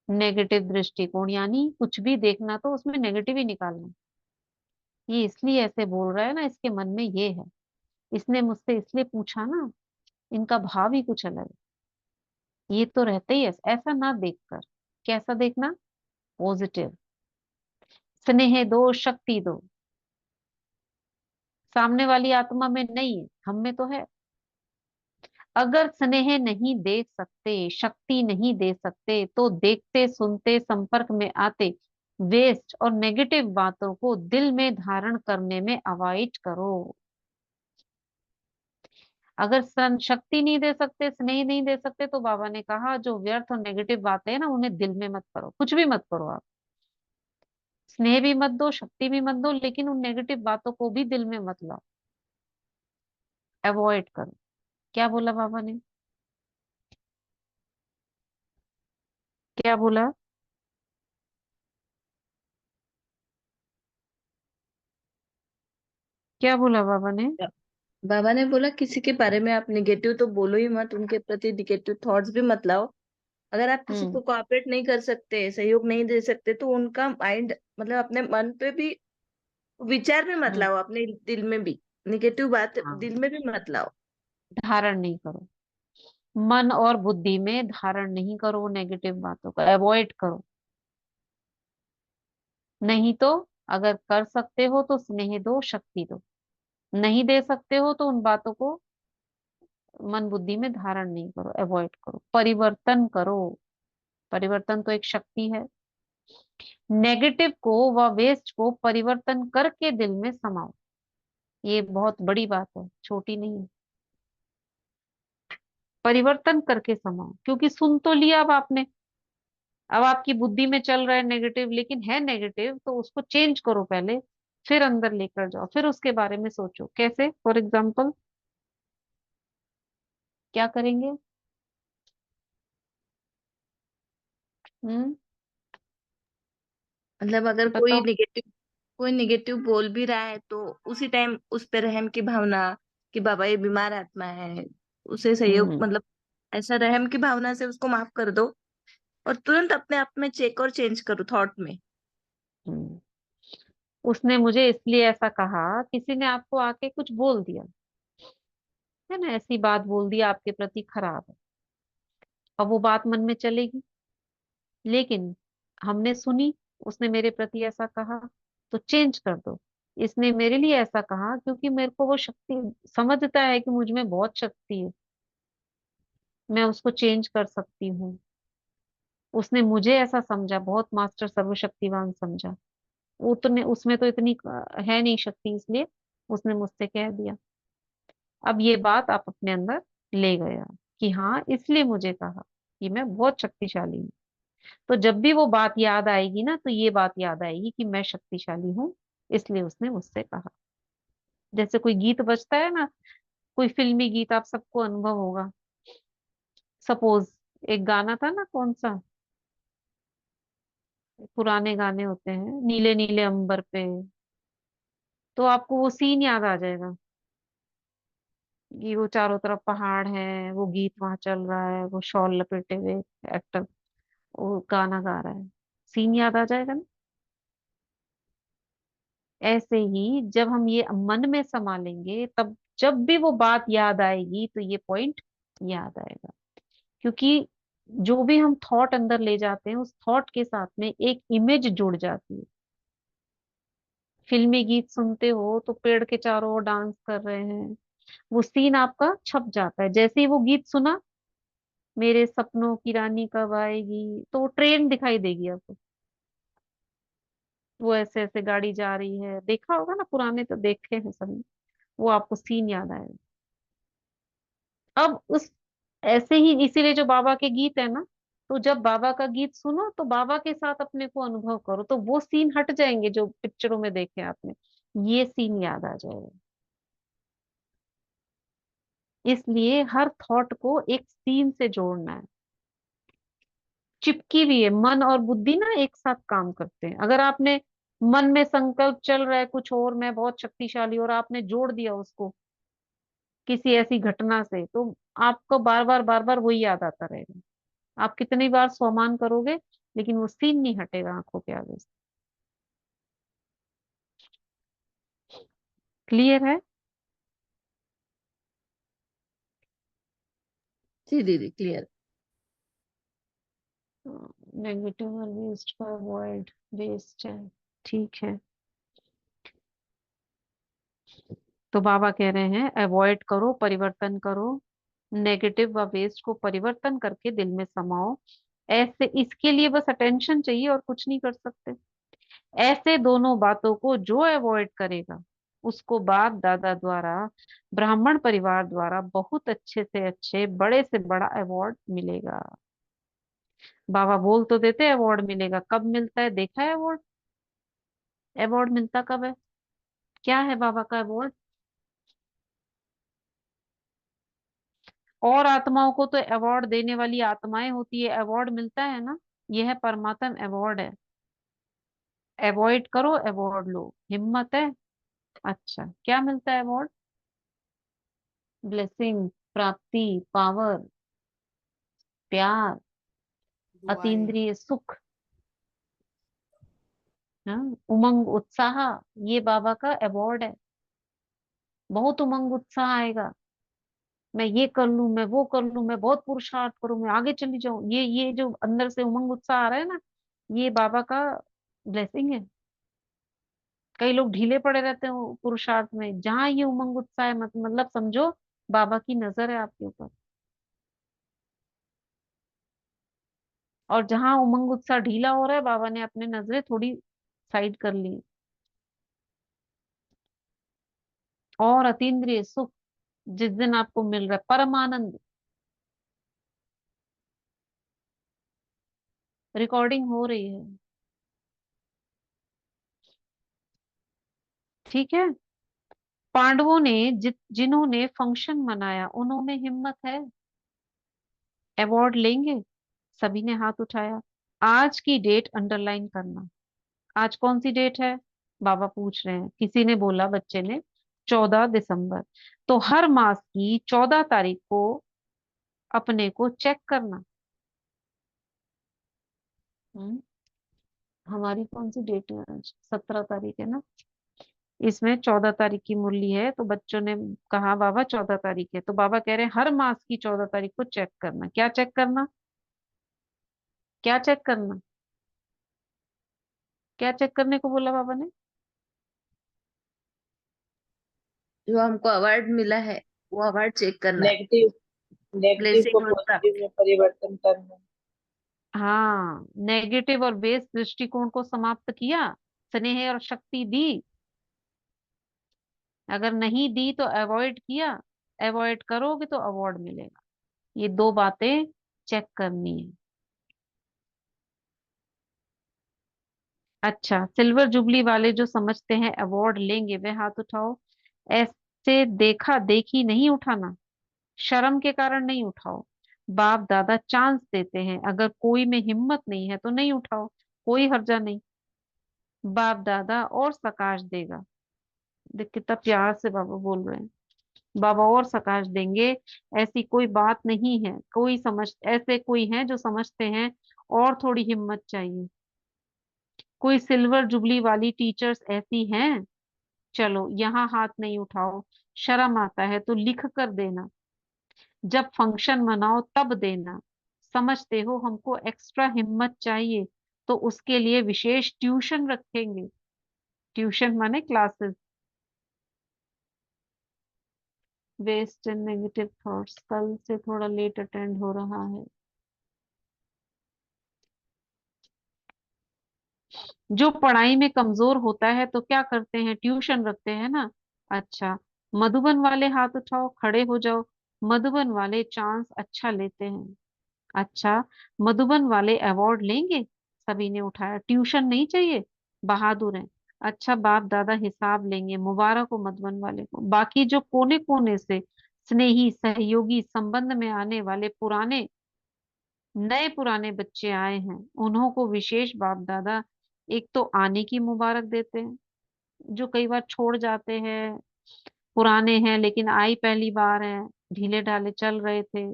नेगेटिव दृष्टिकोण, यानी कुछ भी देखना तो उसमें नेगेटिव ही निकालना। ये इसलिए ऐसे बोल रहा है ना, इसके मन में ये है, इसने मुझसे इसलिए पूछा ना, इनका भाव ही कुछ अलग है। ये तो रहते ही ऐसा ना देखकर, कैसा देखना, पॉजिटिव। स्नेह दो, शक्ति दो। सामने वाली आत्मा में नहीं है, हम में तो है। अगर स्नेह नहीं दे सकते, शक्ति नहीं दे सकते, तो देखते सुनते संपर्क में आते वेस्ट और नेगेटिव बातों को दिल में धारण करने में अवॉइड करो। अगर शक्ति नहीं दे सकते, स्नेह नहीं दे सकते, तो बाबा ने कहा जो व्यर्थ और नेगेटिव बातें हैं ना, उन्हें दिल में मत करो, कुछ भी मत करो आप। स्नेह भी मत दो, शक्ति भी मत दो, लेकिन उन नेगेटिव बातों को भी दिल में मत लाओ, अवॉइड करो। क्या बोला बाबा ने? क्या बोला? क्या बोला बाबा ने? बाबा ने बोला किसी के बारे में आप निगेटिव तो बोलो ही मत, उनके प्रति निगेटिव थॉट्स भी मत लाओ। अगर आप किसी हम्म। को कोऑपरेट नहीं कर सकते, सहयोग नहीं दे सकते, तो उनका माइंड मतलब अपने मन पे भी विचार में मत हम्म। लाओ, अपने दिल में भी निगेटिव बात हाँ, दिल में भी मत लाओ। धारण नहीं करो, मन और बुद्धि में धारण नहीं करो नेगेटिव बातों को, अवॉइड करो। नहीं तो अगर कर सकते हो तो स्नेह दो, शक्ति दो। नहीं दे सकते हो तो उन बातों को मन बुद्धि में धारण नहीं करो, अवॉइड करो, परिवर्तन करो। परिवर्तन तो एक शक्ति है। नेगेटिव को व वेस्ट को परिवर्तन करके दिल में समाओ। ये बहुत बड़ी बात है, छोटी नहीं है। परिवर्तन करके समाओ, क्योंकि सुन तो लिया अब आपने। अब आपकी बुद्धि में चल रहा है नेगेटिव, लेकिन है नेगेटिव तो उसको चेंज करो पहले, फिर अंदर लेकर जाओ, फिर उसके बारे में सोचो कैसे। फॉर एग्जाम्पल क्या करेंगे? हम्म। मतलब अगर बताओ। कोई निगेटिव बोल भी रहा है तो उसी टाइम उस पे रहम की भावना, कि बाबा ये बीमार आत्मा है, उसे सहयोग, हम्म। मतलब ऐसा रहम की भावना से उसको माफ कर दो, और तुरंत अपने आप में चेक और चेंज करो थॉट में। हम्म। उसने मुझे इसलिए ऐसा कहा, किसी ने आपको आके कुछ बोल दिया है ना, ऐसी बात बोल दी आपके प्रति खराब है। अब वो बात मन में चलेगी, लेकिन हमने सुनी, उसने मेरे प्रति ऐसा कहा, तो चेंज कर दो। इसने मेरे लिए ऐसा कहा क्योंकि मेरे को वो शक्ति, समझता है कि मुझ में बहुत शक्ति है, मैं उसको चेंज कर सकती हूँ। उसने मुझे ऐसा समझा, बहुत मास्टर सर्वशक्तिवान समझा। उतने उसमें तो इतनी है नहीं शक्ति, इसलिए उसने मुझसे कह दिया। अब ये बात आप अपने अंदर ले गया कि हाँ, इसलिए मुझे कहा कि मैं बहुत शक्तिशाली हूँ। तो जब भी वो बात याद आएगी ना, तो ये बात याद आएगी कि मैं शक्तिशाली हूँ, इसलिए उसने मुझसे कहा। जैसे कोई गीत बजता है ना, कोई फिल्मी गीत, आप सबको अनुभव होगा। सपोज एक गाना था ना, कौन सा, पुराने गाने होते हैं, नीले नीले अंबर पे, तो आपको वो सीन याद आ जाएगा कि वो चारों तरफ पहाड़ है, वो गीत वहां चल रहा है, वो शॉल लपेटे हुए एक्टर वो गाना गा रहा है, सीन याद आ जाएगा ना। ऐसे ही जब हम ये मन में समा लेंगे, तब जब भी वो बात याद आएगी तो ये पॉइंट याद आएगा। क्योंकि जो भी हम थॉट अंदर ले जाते हैं, उस थॉट के साथ में एक इमेज जुड़ जाती है। फिल्मी गीत सुनते हो तो पेड़ के चारों ओर डांस कर रहे हैं, वो सीन आपका छप जाता है। जैसे ही वो गीत सुना, मेरे सपनों की रानी कब आएगी, तो वो ट्रेन दिखाई देगी आपको, वो ऐसे ऐसे गाड़ी जा रही है, देखा होगा ना, पुराने तो देखे हैं सभी। वो आपको सीन याद आएगा। अब उस ऐसे ही, इसीलिए जो बाबा के गीत है ना, तो जब बाबा का गीत सुनो तो बाबा के साथ अपने को अनुभव करो, तो वो सीन हट जाएंगे जो पिक्चरों में देखे आपने, ये सीन याद आ जाएगा। इसलिए हर थॉट को एक सीन से जोड़ना है। चिपकी हुई है, मन और बुद्धि ना एक साथ काम करते हैं। अगर आपने मन में संकल्प चल रहा है कुछ और, मैं बहुत शक्तिशाली, और आपने जोड़ दिया उसको किसी ऐसी घटना से, तो आपको बार बार वही याद आता रहेगा। आप कितनी बार स्वमान करोगे, लेकिन वो सीन नहीं हटेगा आंखों के आगे से। क्लियर है? जी दीदी, क्लियर। नेगेटिव और वेस्ट को अवॉइड, वेस्ट है, ठीक है। तो बाबा कह रहे हैं अवॉइड करो, परिवर्तन करो, नेगेटिव व वेस्ट को परिवर्तन करके दिल में समाओ। ऐसे, इसके लिए बस अटेंशन चाहिए और कुछ नहीं कर सकते। ऐसे दोनों बातों को जो अवॉइड करेगा, उसको बाप दादा द्वारा, ब्राह्मण परिवार द्वारा बहुत अच्छे से अच्छे, बड़े से बड़ा अवार्ड मिलेगा। बाबा बोल तो देते अवार्ड मिलेगा, कब मिलता है देखा है अवार्ड? अवार्ड मिलता कब है? क्या है बाबा का अवार्ड? और आत्माओं को तो अवार्ड देने वाली आत्माएं होती है, अवार्ड मिलता है ना। यह है परमात्म अवार्ड है। अवॉइड करो, अवार्ड लो, हिम्मत है। अच्छा, क्या मिलता है अवार्ड? ब्लेसिंग, प्राप्ति, पावर, प्यार, दुआएं। अतीन्द्रिय सुख, हाँ, उमंग उत्साह, ये बाबा का अवार्ड है। बहुत उमंग उत्साह आएगा, मैं ये कर लूं, मैं वो कर लूं, मैं बहुत पुरुषार्थ करूं, मैं आगे चली जाऊं, ये जो अंदर से उमंग उत्साह आ रहा है ना, ये बाबा का ब्लेसिंग है। कई लोग ढीले पड़े रहते हैं पुरुषार्थ में। जहां ये उमंग उत्साह है, मतलब समझो बाबा की नजर है आपके ऊपर। और जहां उमंग उत्साह ढीला हो रहा है, बाबा ने अपनी नजरें थोड़ी साइड कर ली। और अतीन्द्रिय सुख जिस दिन आपको मिल रहा है, परम आनंद, रिकॉर्डिंग हो रही है, ठीक है। पांडवों ने जिन्होंने फंक्शन मनाया, उन्होंने हिम्मत है, अवार्ड लेंगे। सभी ने हाथ उठाया। आज की डेट अंडरलाइन करना। आज कौन सी डेट है? बाबा पूछ रहे हैं। किसी ने बोला, बच्चे ने, 14 दिसंबर। तो हर मास की 14 तारीख को अपने को चेक करना। हम्म, हमारी कौन सी डेट है आज? 17 तारीख है ना। इसमें 14 तारीख की मुरली है, तो बच्चों ने कहा बाबा 14 तारीख है। तो बाबा कह रहे हैं हर मास की 14 तारीख को चेक करना। क्या चेक करना? क्या चेक करना? क्या चेक करने को बोला बाबा ने? जो हमको अवार्ड मिला है वो अवार्ड चेक करना, नेगेटिव नेगेटिव को ब्लेसिंग और पॉजिटिव प्राप्ति। में परिवर्तन करना। हाँ, नेगेटिव और बेस दृष्टिकोण को समाप्त किया, स्नेह और शक्ति दी। अगर नहीं दी तो अवॉइड किया। अवॉइड करोगे तो अवार्ड मिलेगा। ये दो बातें चेक करनी है। अच्छा, सिल्वर जुबली वाले जो समझते हैं अवार्ड लेंगे, वे हाथ उठाओ। ऐसे देखा देखी नहीं उठाना, शर्म के कारण नहीं उठाओ। बाप दादा चांस देते हैं, अगर कोई में हिम्मत नहीं है तो नहीं उठाओ, कोई हर्जा नहीं। बाप दादा और सकाश देगा। देख कितना प्यार से बाबा बोल रहे हैं। बाबा और सकाश देंगे। ऐसी कोई बात नहीं है। कोई समझ, ऐसे कोई है जो समझते हैं और थोड़ी हिम्मत चाहिए। कोई सिल्वर जुबली वाली टीचर्स ऐसी हैं? चलो यहाँ हाथ नहीं उठाओ। शर्म आता है तो लिख कर देना। जब फंक्शन मनाओ तब देना। समझते हो हमको एक्स्ट्रा हिम्मत चाहिए, तो उसके लिए विशेष ट्यूशन रखेंगे। ट्यूशन माने classes. Waste and negative thoughts कल से थोड़ा लेट अटेंड हो रहा है। जो पढ़ाई में कमजोर होता है तो क्या करते हैं? ट्यूशन रखते हैं ना। अच्छा, मधुबन वाले हाथ उठाओ, खड़े हो जाओ। मधुबन वाले चांस अच्छा लेते हैं। अच्छा, मधुबन वाले अवार्ड लेंगे। सभी ने उठाया। ट्यूशन नहीं चाहिए, बहादुर हैं। अच्छा, बाप दादा हिसाब लेंगे। मुबारक हो मधुबन वाले को। बाकी जो कोने कोने से स्नेही सहयोगी संबंध में आने वाले पुराने नए पुराने बच्चे आए हैं, उन्हों को विशेष बाप दादा एक तो आने की मुबारक देते हैं। जो कई बार छोड़ जाते हैं, पुराने हैं लेकिन आई पहली बार हैं, ढीले ढाले चल रहे थे,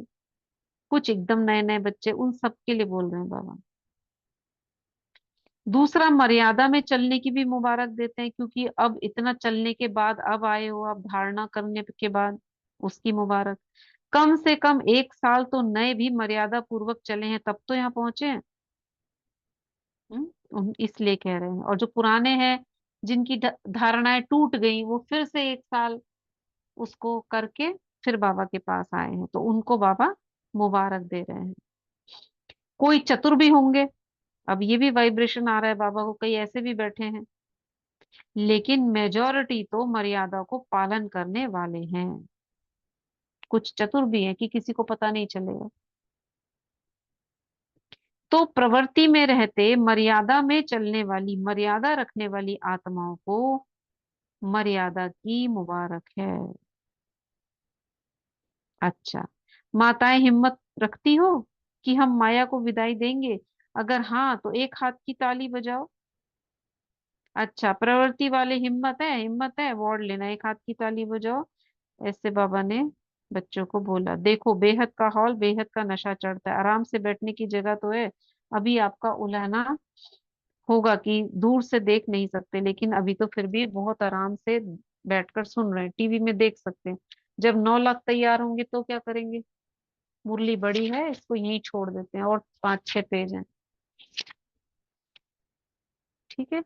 कुछ एकदम नए नए बच्चे, उन सब के लिए बोल रहे हैं बाबा। दूसरा, मर्यादा में चलने की भी मुबारक देते हैं, क्योंकि अब इतना चलने के बाद अब आए हो, अब धारणा करने के बाद, उसकी मुबारक। कम से कम 1 साल तो नए भी मर्यादा पूर्वक चले हैं, तब तो यहाँ पहुंचे हैं। इसलिए कह रहे हैं। और जो पुराने हैं, जिनकी धारणाएं टूट गई, वो फिर से 1 साल उसको करके फिर बाबा के पास आए हैं, तो उनको बाबा मुबारक दे रहे हैं। कोई चतुर भी होंगे। अब ये भी वाइब्रेशन आ रहा है बाबा को, कई ऐसे भी बैठे हैं, लेकिन मेजोरिटी तो मर्यादा को पालन करने वाले हैं। कुछ चतुर भी है कि किसी को पता नहीं चलेगा। तो प्रवृत्ति में रहते मर्यादा में चलने वाली, मर्यादा रखने वाली आत्माओं को मर्यादा की मुबारक है। अच्छा, माताएं हिम्मत रखती हो कि हम माया को विदाई देंगे? अगर हाँ तो एक हाथ की ताली बजाओ। अच्छा, प्रवृत्ति वाले हिम्मत है? हिम्मत है, अवार्ड लेना, एक हाथ की ताली बजाओ। ऐसे बाबा ने बच्चों को बोला। देखो, बेहद का हौल, बेहद का नशा चढ़ता है। आराम से बैठने की जगह तो है। अभी आपका उलाहना होगा कि दूर से देख नहीं सकते, लेकिन अभी तो फिर भी बहुत आराम से बैठकर सुन रहे हैं, टीवी में देख सकते हैं। जब 9 लाख तैयार होंगे तो क्या करेंगे? मुरली बड़ी है, इसको यहीं छोड़ देते हैं, और 5-6 पेज हैं। ठीक है।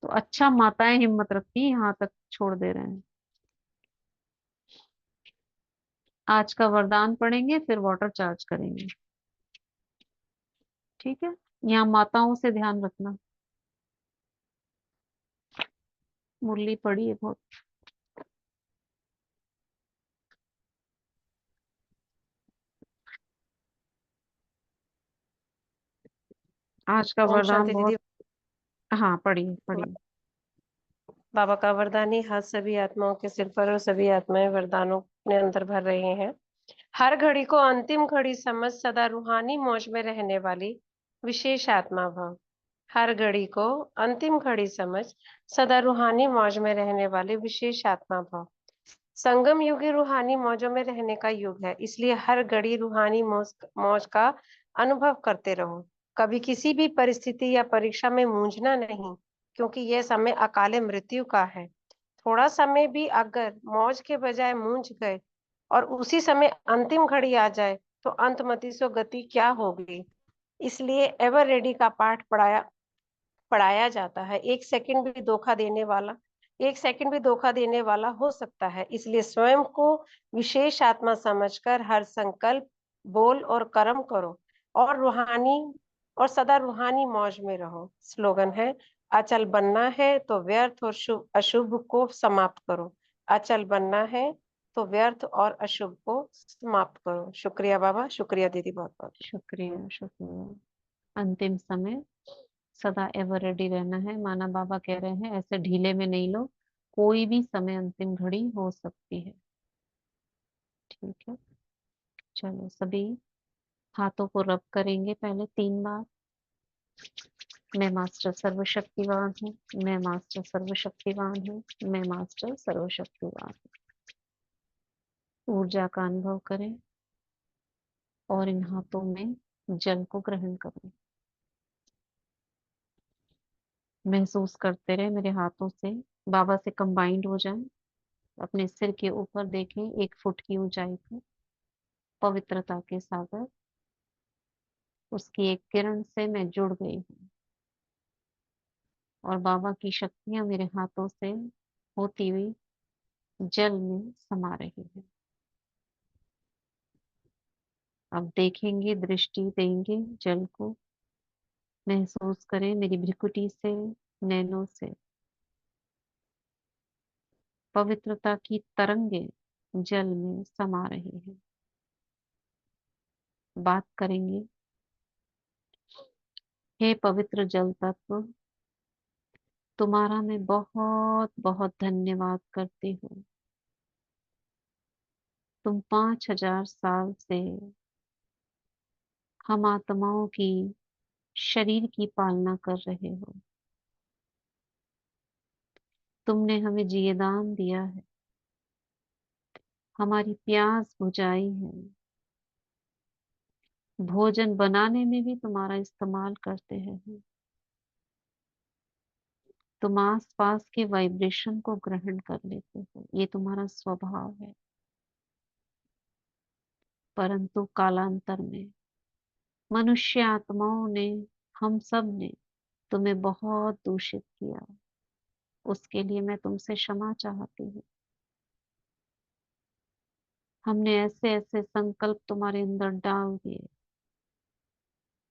तो अच्छा, माताएं हिम्मत रखती हैं, यहाँ तक छोड़ दे रहे हैं। आज का वरदान पढ़ेंगे, फिर वाटर चार्ज करेंगे। ठीक है, यहाँ माताओं से ध्यान रखना। मुरली पड़ी है बहुत। आज का ओम वरदान शांति बहुत। दीदी। हाँ, पढ़िए पढ़िए। बाबा का वरदान ही हाथ सभी आत्माओं के सिर पर और सभी आत्माएं वरदानों अपने अंदर भर रही हैं। हर घड़ी को अंतिम घड़ी समझ सदा रूहानी मौज में रहने वाली विशेष आत्मा भव। हर घड़ी को अंतिम घड़ी समझ सदा रूहानी मौज में रहने वाली विशेष आत्मा भव। संगम युग ही रूहानी मौजों में रहने का युग है, इसलिए हर घड़ी रूहानी मौज मौज का अनुभव करते रहो। कभी किसी भी परिस्थिति या परीक्षा में मूंझना नहीं, क्योंकि यह समय अकाले मृत्यु का है। थोड़ा समय भी अगर मौज के बजाय मूंझ गए और उसी समय अंतिम घड़ी आ जाए तो अंतमति सो गति क्या होगी। इसलिए एवर रेडी का पाठ पढ़ाया जाता है। एक सेकंड भी धोखा देने वाला हो सकता है, इसलिए स्वयं को विशेष आत्मा समझकर हर संकल्प, बोल और कर्म करो और सदा रूहानी मौज में रहो। स्लोगन है, अचल बनना है तो व्यर्थ और शुभ अशुभ को समाप्त करो। अचल बनना है तो व्यर्थ और अशुभ को समाप्त करो। शुक्रिया बाबा, शुक्रिया दीदी, बहुत बहुत। शुक्रिया शुक्रिया। अंतिम समय, सदा एवर रेडी रहना है। माना बाबा कह रहे हैं ऐसे ढीले में नहीं लो, कोई भी समय अंतिम घड़ी हो सकती है। ठीक है, चलो सभी हाथों को रब करेंगे पहले 3 बार। मैं मास्टर सर्वशक्तिवान हूँ, मैं मास्टर सर्वशक्तिवान हूँ, मैं मास्टर सर्वशक्तिवान हूँ। ऊर्जा का अनुभव करें और इन हाथों में जल को ग्रहण करें। महसूस करते रहे मेरे हाथों से बाबा से कंबाइंड हो जाएं। अपने सिर के ऊपर देखें 1 फुट की ऊंचाई पर पवित्रता के सागर, उसकी एक किरण से मैं जुड़ गई हूँ और बाबा की शक्तियां मेरे हाथों से होती हुई जल में समा रही है। अब देखेंगे, दृष्टि देंगे जल को। महसूस करें मेरी भ्रिकुटी से, नैनों से पवित्रता की तरंगे जल में समा रही है। बात करेंगे, हे पवित्र जल तत्व, तुम्हारा मैं बहुत बहुत धन्यवाद करती हूँ। तुम 5000 साल से हम आत्माओं की शरीर की पालना कर रहे हो। तुमने हमें जीवदान दिया है, हमारी प्यास बुझाई है। भोजन बनाने में भी तुम्हारा इस्तेमाल करते हैं हम। तुम आस पास के वाइब्रेशन को ग्रहण कर लेते हो, ये तुम्हारा स्वभाव है। परंतु कालांतर में मनुष्य आत्माओं ने, हम सब ने तुम्हें बहुत दूषित किया। उसके लिए मैं तुमसे क्षमा चाहती हूँ। हमने ऐसे ऐसे संकल्प तुम्हारे अंदर डाल दिए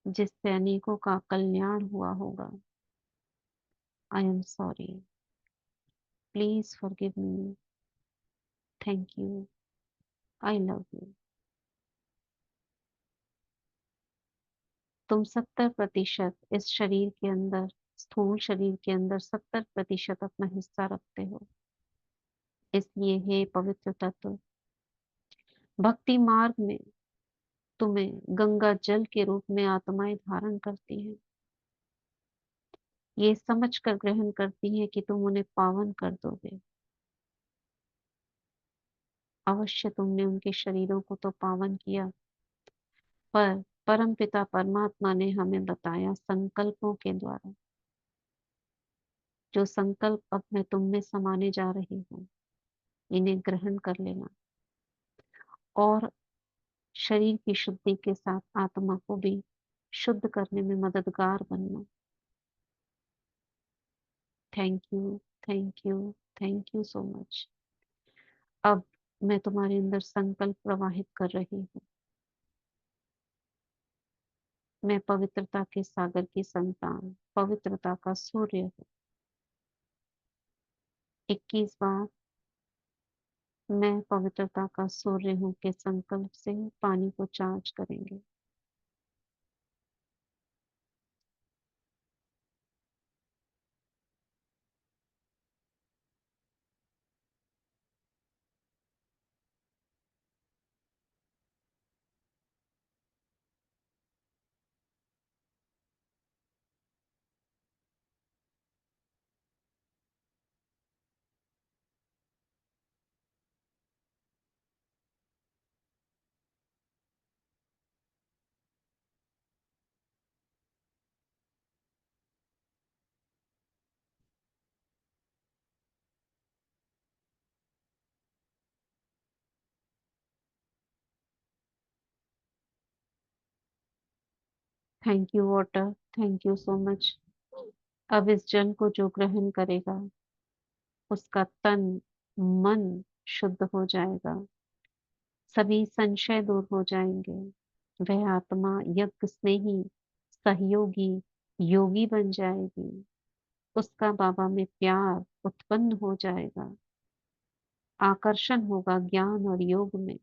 जिससे अनेकों का कल्याण हुआ होगा। I am sorry, please forgive me, thank you, I love you. तुम 70% इस शरीर के अंदर, स्थूल शरीर के अंदर 70% अपना हिस्सा रखते हो। इसलिए हे पवित्र तत्व, भक्ति मार्ग में तुम्हें गंगा जल के रूप में आत्माएं धारण करती हैं। ये समझ कर ग्रहण करती हैं कि तुम उन्हें पावन कर दोगे। अवश्य तुमने उनके शरीरों को तो पावन किया, पर परम पिता परमात्मा ने हमें बताया संकल्पों के द्वारा, जो संकल्प अब मैं तुम में समाने जा रही हूँ, इन्हें ग्रहण कर लेना और शरीर की शुद्धि के साथ आत्मा को भी शुद्ध करने में मददगार बनना। Thank you, thank you, thank you so much. अब मैं तुम्हारे अंदर संकल्प प्रवाहित कर रही हूँ। मैं पवित्रता के सागर की संतान, पवित्रता का सूर्य हूँ। 21 बार मैं पवित्रता का सूर्य हूँ के संकल्प से पानी को चार्ज करेंगे। Thank you water, thank you so much. अब इस जल को जो ग्रहण करेगा उसका तन मन शुद्ध हो जाएगा, सभी संशय दूर हो जाएंगे। वह आत्मा यज्ञ स्नेही, सहयोगी, योगी बन जाएगी। उसका बाबा में प्यार उत्पन्न हो जाएगा, आकर्षण होगा ज्ञान और योग में।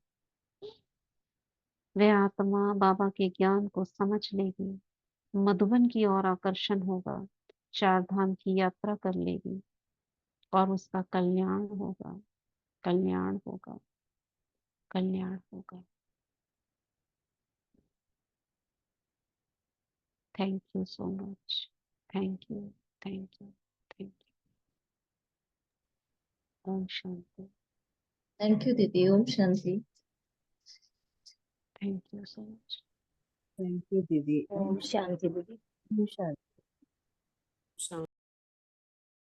वह आत्मा बाबा के ज्ञान को समझ लेगी, मधुबन की ओर आकर्षण होगा, चार धाम की यात्रा कर लेगी और उसका कल्याण होगा, कल्याण होगा, कल्याण होगा। Thank you so much, thank you, thank you, thank you. ओम शांति। थैंक यू दीदी। ओम शांति। Thank you so much. Thank you दीदी। ओम शांति दीदी। शांति।